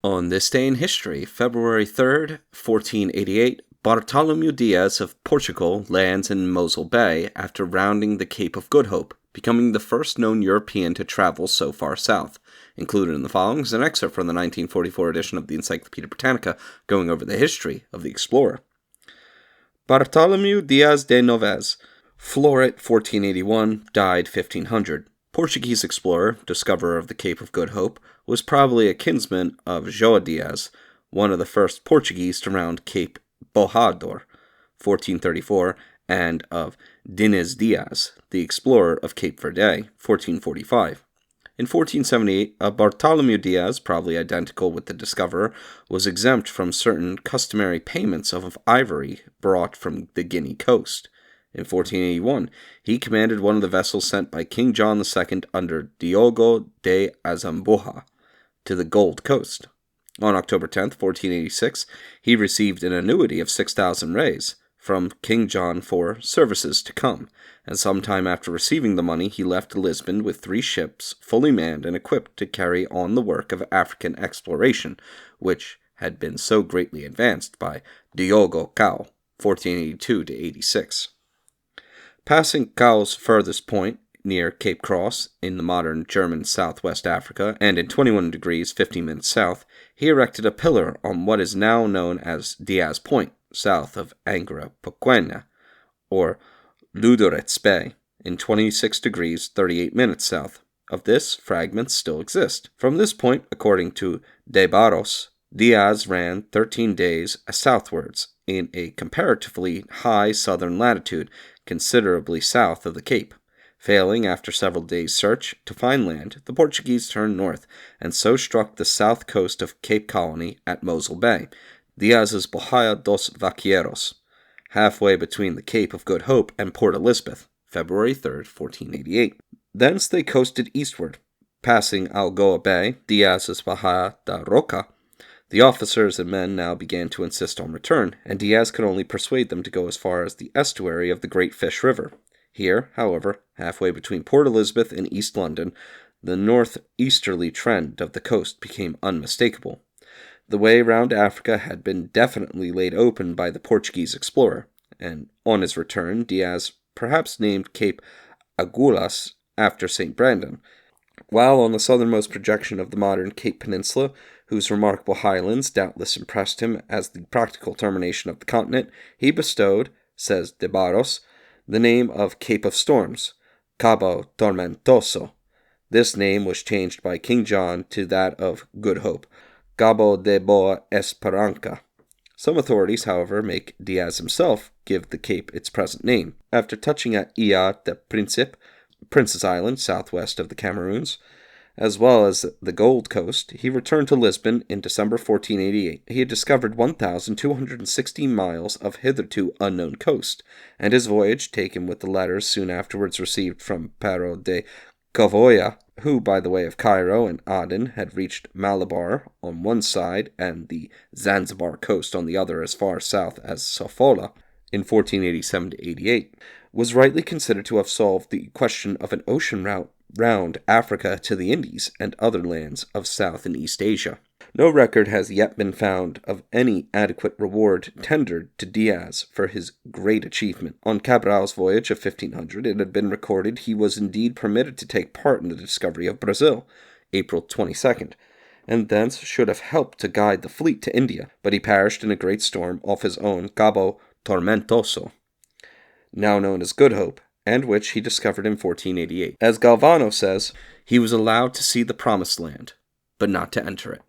On this day in history, February 3rd, 1488, Bartolomeu Dias of Portugal lands in Mossel Bay after rounding the Cape of Good Hope, becoming the first known European to travel so far south. Included in the following is an excerpt from the 1944 edition of the Encyclopedia Britannica going over the history of the explorer. Bartolomeu Dias de Novais, floret 1481, died 1500. Portuguese explorer, discoverer of the Cape of Good Hope, was probably a kinsman of João Dias, one of the first Portuguese to round Cape Bojador, 1434, and of Diniz Dias, the explorer of Cape Verde, 1445. In 1478, a Bartolomeu Dias, probably identical with the discoverer, was exempt from certain customary payments of ivory brought from the Guinea coast. In 1481, he commanded one of the vessels sent by King John II under Diogo de Azambuja to the Gold Coast. On October 10, 1486, he received an annuity of 6,000 reis from King John for services to come, and sometime after receiving the money, he left Lisbon with 3 ships fully manned and equipped to carry on the work of African exploration, which had been so greatly advanced by Diogo Cao, 1482-86. Passing Cao's furthest point, near Cape Cross, in the modern German southwest Africa, and in 21 degrees 15 minutes south, he erected a pillar on what is now known as Diaz Point, south of Angra Pequena, or Ludorets Bay, in 26 degrees 38 minutes south. Of this, fragments still exist. From this point, according to De Barros, Diaz ran 13 days southwards in a comparatively high southern latitude, considerably south of the Cape. Failing, after several days' search, to find land, the Portuguese turned north, and so struck the south coast of Cape Colony at Mossel Bay, Diaz's Bahia dos Vaqueiros, halfway between the Cape of Good Hope and Port Elizabeth, February 3, 1488. Thence they coasted eastward, passing Algoa Bay, Diaz's Bahia da Roca. The officers and men now began to insist on return, and Diaz could only persuade them to go as far as the estuary of the Great Fish River. Here, however, halfway between Port Elizabeth and East London, the northeasterly trend of the coast became unmistakable. The way round Africa had been definitely laid open by the Portuguese explorer, and on his return, Diaz perhaps named Cape Agulhas after St. Brandon, while on the southernmost projection of the modern Cape Peninsula, whose remarkable highlands doubtless impressed him as the practical termination of the continent, he bestowed, says De Barros, the name of Cape of Storms, Cabo Tormentoso. This name was changed by King John to that of Good Hope, Cabo de Boa Esperança. Some authorities, however, make Diaz himself give the cape its present name. After touching at Ilha de Príncipe, Prince's Island, southwest of the Cameroons, as well as the Gold Coast, he returned to Lisbon in December 1488. He had discovered 1,260 miles of hitherto unknown coast, and his voyage, taken with the letters soon afterwards received from Pero de Covoya, who, by the way of Cairo and Aden, had reached Malabar on one side and the Zanzibar coast on the other as far south as Sofala, in 1487-88, was rightly considered to have solved the question of an ocean route round Africa to the Indies and other lands of South and East Asia. No record has yet been found of any adequate reward tendered to Diaz for his great achievement. On Cabral's voyage of 1500, it had been recorded he was indeed permitted to take part in the discovery of Brazil, April 22nd, and thence should have helped to guide the fleet to India, but he perished in a great storm off his own Cabo Tormentoso, now known as Good Hope, and which he discovered in 1488. As Galvano says, he was allowed to see the Promised Land, but not to enter it.